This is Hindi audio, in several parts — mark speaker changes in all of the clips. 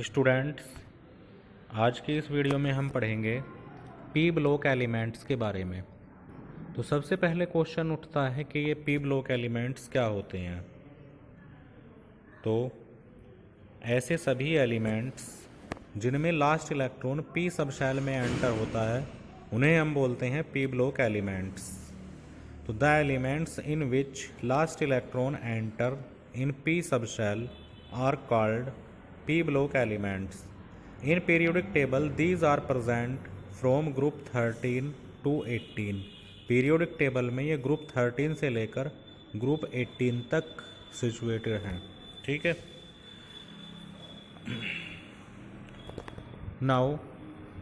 Speaker 1: स्टूडेंट्स, आज की इस वीडियो में हम पढ़ेंगे पी ब्लॉक एलिमेंट्स के बारे में। तो सबसे पहले क्वेश्चन उठता है कि ये पी ब्लॉक एलिमेंट्स क्या होते हैं। तो ऐसे सभी एलिमेंट्स जिनमें लास्ट इलेक्ट्रॉन पी सबशेल में एंटर होता है उन्हें हम बोलते हैं पी ब्लॉक एलिमेंट्स। तो the elements in which last electron enter in P subshell are called P block elements. In periodic table, these are present from group 13 to 18। Periodic table में ये ग्रुप 13 से लेकर ग्रुप 18 तक सिचुएटेड हैं। ठीक है। नाउ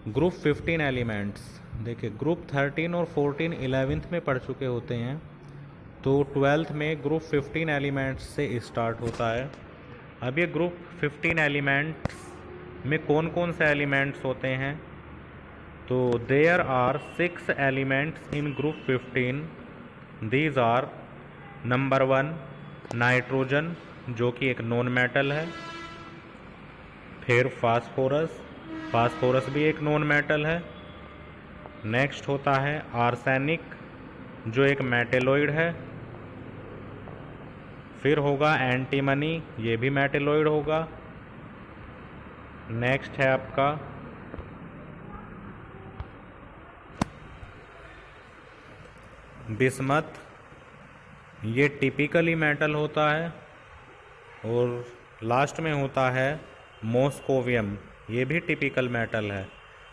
Speaker 1: ग्रुप 15 एलिमेंट्स, देखिए ग्रुप 13 और 14 11th में पढ़ चुके होते हैं, तो 12th में ग्रुप 15 एलिमेंट्स से स्टार्ट होता है। अब ये ग्रुप 15 एलिमेंट्स में कौन कौन से एलिमेंट्स होते हैं, तो there are 6 elements in group 15। These are number 1 nitrogen, जो कि एक नॉन मेटल है। फिर फास्फोरस, फास्फोरस भी एक नॉन मेटल है। नेक्स्ट होता है आर्सेनिक, जो एक मेटेलॉइड है। फिर होगा एंटीमनी, ये भी मेटेलॉइड होगा। नेक्स्ट है आपका बिस्मथ, ये टिपिकली मेटल होता है। और लास्ट में होता है मॉस्कोवियम, ये भी टिपिकल मेटल है।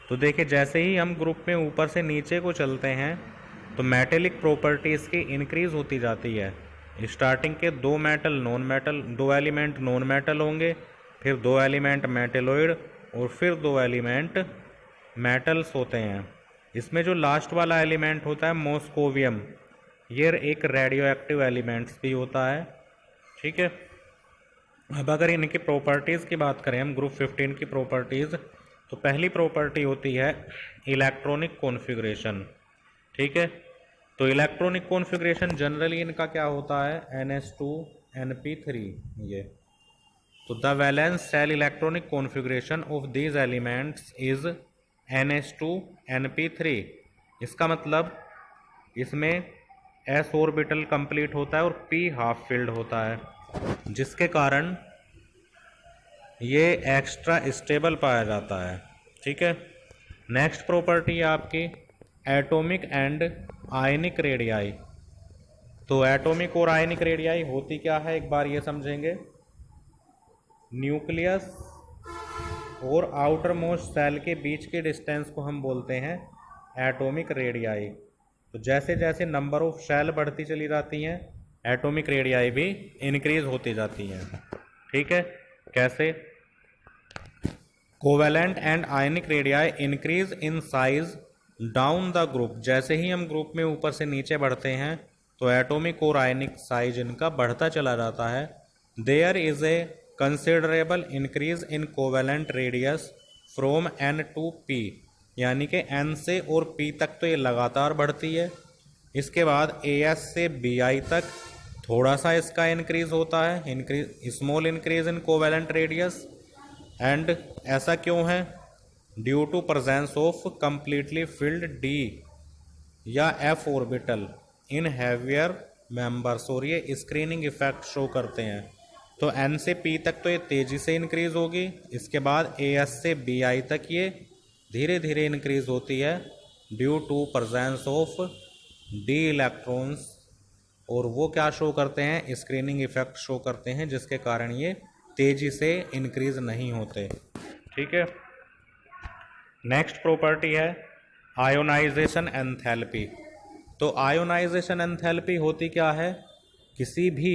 Speaker 1: तो देखिए जैसे ही हम ग्रुप में ऊपर से नीचे को चलते हैं तो मेटेलिक प्रॉपर्टीज़ की इंक्रीज होती जाती है। स्टार्टिंग के दो एलिमेंट नॉन मेटल होंगे, फिर 2 एलिमेंट मेटेलॉइड और फिर 2 एलिमेंट मेटल्स होते हैं। इसमें जो लास्ट वाला एलिमेंट होता है मॉस्कोवियम, ये एक रेडियो एक्टिव एलिमेंट्स भी होता है। ठीक है। अब अगर इनकी प्रॉपर्टीज़ की बात करें हम ग्रुप 15 की प्रॉपर्टीज़, तो पहली प्रॉपर्टी होती है इलेक्ट्रॉनिक कॉन्फ़िगरेशन। ठीक है। तो इलेक्ट्रॉनिक कॉन्फ़िगरेशन जनरली इनका क्या होता है, NH2 NP3 ये। तो the valence shell electronic configuration of these elements is NH2 NP3। इसका मतलब इसमें s ऑर्बिटल कंप्लीट होता है और p हाफ फिल्ड होता है, जिसके कारण ये एक्स्ट्रा स्टेबल पाया जाता है। ठीक है। नेक्स्ट प्रॉपर्टी है आपकी एटॉमिक एंड आयनिक रेडियाई। तो एटॉमिक और आयनिक रेडियाई होती क्या है, एक बार ये समझेंगे। न्यूक्लियस और आउटर मोस्ट सेल के बीच के डिस्टेंस को हम बोलते हैं एटॉमिक रेडियाई। तो जैसे जैसे नंबर ऑफ सेल बढ़ती चली जाती हैं, एटॉमिक रेडियाई भी इंक्रीज होती जाती हैं। ठीक है। कैसे, covalent and ionic radii increase in size down the group. जैसे ही हम ग्रुप में ऊपर से नीचे बढ़ते हैं तो एटॉमिक और आयनिक साइज इनका बढ़ता चला जाता है। There is a considerable increase in covalent radius from N to P, यानी कि N से और P तक तो ये लगातार बढ़ती है। इसके बाद AS से BI तक थोड़ा सा इसका इंक्रीज होता है, small increase in covalent radius. And ऐसा क्यों है, due to presence of completely filled D या F orbital in heavier members. और ये स्क्रीनिंग इफेक्ट शो करते हैं। तो N से P तक तो ये तेज़ी से इंक्रीज होगी, इसके बाद AS से BI तक ये धीरे धीरे इंक्रीज होती है due to presence of D electrons. और वो क्या शो करते हैं, स्क्रीनिंग इफेक्ट शो करते हैं, जिसके कारण ये तेज़ी से इंक्रीज नहीं होते। ठीक है। नेक्स्ट प्रॉपर्टी है आयोनाइजेशन एंथैल्पी। तो आयोनाइजेशन एंथैल्पी होती क्या है, किसी भी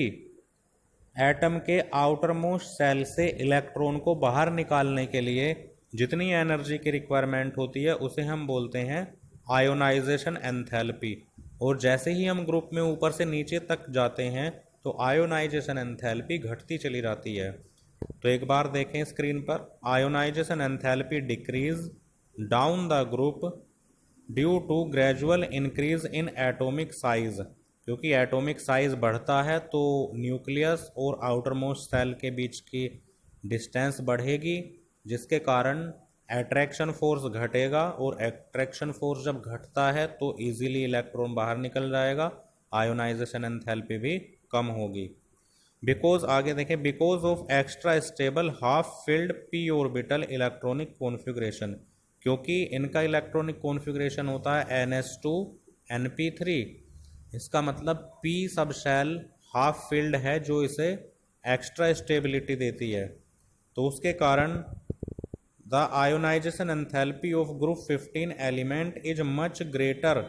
Speaker 1: एटम के आउटर मोस्ट सेल से इलेक्ट्रॉन को बाहर निकालने के लिए जितनी एनर्जी की रिक्वायरमेंट होती है उसे हम बोलते हैं आयोनाइजेशन एंथैल्पी। और जैसे ही हम ग्रुप में ऊपर से नीचे तक जाते हैं तो आयोनाइजेशन एंथैल्पी घटती चली जाती है। तो एक बार देखें स्क्रीन पर, ionisation enthalpy decrease down the group due to gradual increase in atomic size. क्योंकि एटॉमिक साइज बढ़ता है तो न्यूक्लियस और आउटर मोस्ट सेल के बीच की डिस्टेंस बढ़ेगी जिसके कारण अट्रैक्शन फोर्स घटेगा, और अट्रैक्शन फोर्स जब घटता है तो इजीली इलेक्ट्रॉन बाहर निकल जाएगा, आयोनाइजेशन एंथैल्पी भी कम होगी। बिकॉज आगे देखें, because of extra stable half filled P orbital electronic configuration, क्योंकि इनका इलेक्ट्रॉनिक कॉन्फ़िगरेशन होता है NS2 NP3, इसका मतलब P सब शेल हाफ फिल्ड है जो इसे एक्स्ट्रा स्टेबिलिटी देती है, तो उसके कारण the ionisation enthalpy of group 15 element is much greater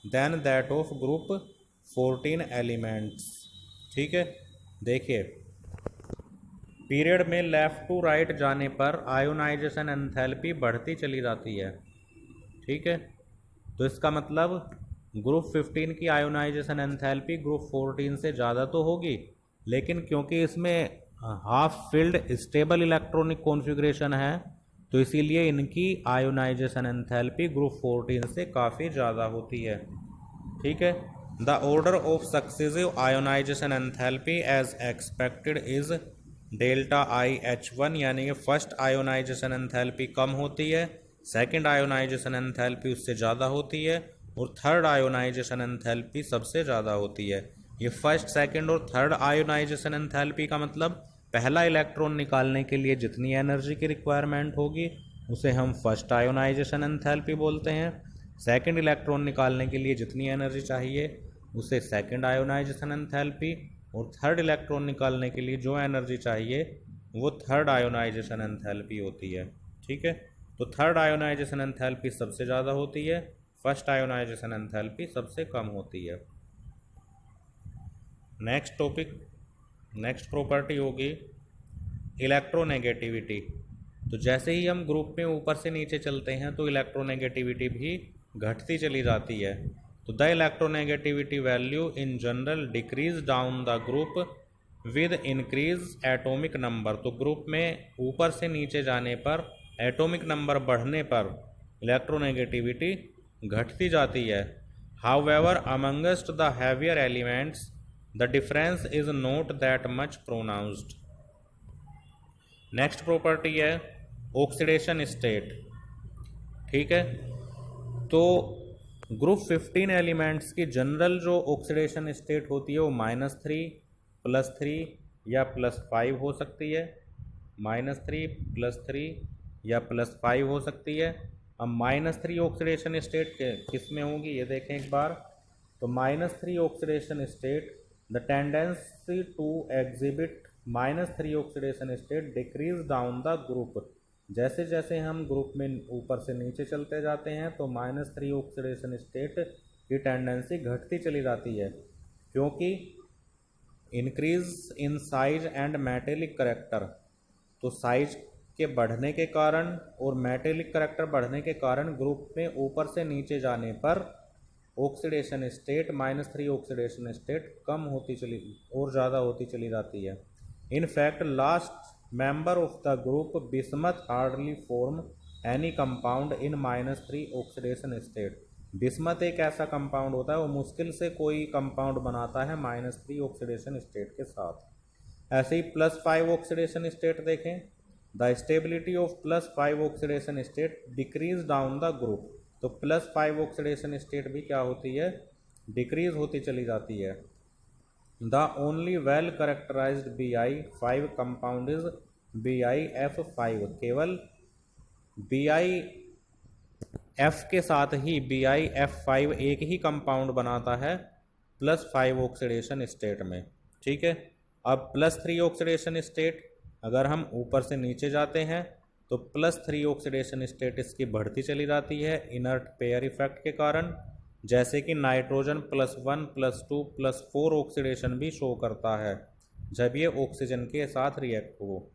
Speaker 1: than that of group 14 elements. ठीक है, देखिए पीरियड में लेफ्ट टू राइट जाने पर आयोनाइजेशन एंथैल्पी बढ़ती चली जाती है। ठीक है, तो इसका मतलब ग्रुप 15 की आयोनाइजेशन एंथैल्पी ग्रुप 14 से ज़्यादा तो होगी, लेकिन क्योंकि इसमें half filled stable electronic configuration है तो इसीलिए इनकी आयोनाइजेशन एंथैल्पी ग्रुप 14 से काफ़ी ज़्यादा होती है। ठीक है, the order of successive ionisation enthalpy as expected is ΔIH1, यानी कि फर्स्ट आयोनाइजेशन एंथैल्पी कम होती है, सेकंड आयोनाइजेशन एंथैल्पी उससे ज़्यादा होती है, और थर्ड आयोनाइजेशन एंथैल्पी सबसे ज़्यादा होती है। ये फर्स्ट, सेकंड और थर्ड आयोनाइजेशन एंथैल्पी का मतलब पहला इलेक्ट्रॉन निकालने के लिए जितनी एनर्जी की रिक्वायरमेंट होगी उसे हम फर्स्ट आयोनाइजेशन एंथैल्पी बोलते हैं, सेकंड इलेक्ट्रॉन निकालने के लिए जितनी एनर्जी चाहिए उसे सेकंड आयोनाइजेशन एंथैल्पी, और थर्ड इलेक्ट्रॉन निकालने के लिए जो एनर्जी चाहिए वो थर्ड आयोनाइजेशन एंथैल्पी होती है। ठीक है, तो थर्ड आयोनाइजेशन एंथैल्पी सबसे ज़्यादा होती है, फर्स्ट आयोनाइजेशन एंथैल्पी सबसे कम होती है। नेक्स्ट टॉपिक, नेक्स्ट प्रॉपर्टी होगी इलेक्ट्रोनेगेटिविटी। तो जैसे ही हम ग्रुप में ऊपर से नीचे चलते हैं तो इलेक्ट्रोनेगेटिविटी भी घटती चली जाती है। तो the electronegativity value in general decrease down the group with increase atomic number. तो ग्रुप में ऊपर से नीचे जाने पर एटॉमिक नंबर बढ़ने पर इलेक्ट्रोनेगेटिविटी घटती जाती है। However amongst the heavier elements the difference is not that much pronounced. Next property है ऑक्सीडेशन स्टेट। ठीक है, तो ग्रुप 15 एलिमेंट्स की जनरल जो ऑक्सीडेशन स्टेट होती है वो -3 +3 या +5 हो सकती है, -3 +3 या +5 हो सकती है। अब -3 ऑक्सीडेशन स्टेट किस में होगी ये देखें एक बार। तो -3 oxidation state the tendency to exhibit -3 oxidation state decrease down the group. जैसे जैसे हम ग्रुप में ऊपर से नीचे चलते जाते हैं तो -3 ऑक्सीडेशन स्टेट की टेंडेंसी घटती चली जाती है, क्योंकि increase in size and metallic character. तो साइज के बढ़ने के कारण और मेटेलिक करेक्टर बढ़ने के कारण ग्रुप में ऊपर से नीचे जाने पर ऑक्सीडेशन स्टेट -3 ऑक्सीडेशन स्टेट कम होती चली और ज़्यादा होती चली जाती है। In fact last member of the group bismuth hardly form any compound in -3 oxidation state। Bismuth एक ऐसा कंपाउंड होता है वो मुश्किल से कोई कंपाउंड बनाता है -3 ऑक्सीडेशन स्टेट के साथ। ऐसे ही +5 ऑक्सीडेशन स्टेट देखें, the stability of +5 oxidation state decrease down the group. तो +5 ऑक्सीडेशन स्टेट भी क्या होती है, डिक्रीज होती चली जाती है। The only well characterized Bi5 compound is BiF5। केवल BiF के साथ ही BiF5 एक ही कंपाउंड बनाता है +5 ऑक्सीडेशन स्टेट में। ठीक है, अब +3 ऑक्सीडेशन स्टेट अगर हम ऊपर से नीचे जाते हैं तो +3 ऑक्सीडेशन स्टेट इसकी बढ़ती चली जाती है इनर्ट पेयर इफेक्ट के कारण, जैसे कि नाइट्रोजन +1 +2 +4 ऑक्सीडेशन भी शो करता है जब ये ऑक्सीजन के साथ रिएक्ट हो।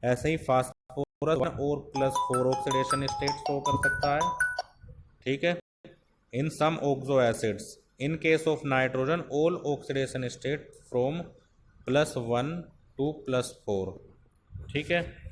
Speaker 1: ऐसे ही फास्फोरस 1 और +4 ऑक्सीडेशन स्टेट शो कर सकता है। ठीक है, in some oxo acids in case of nitrogen all oxidation state from +1 to +4। ठीक है।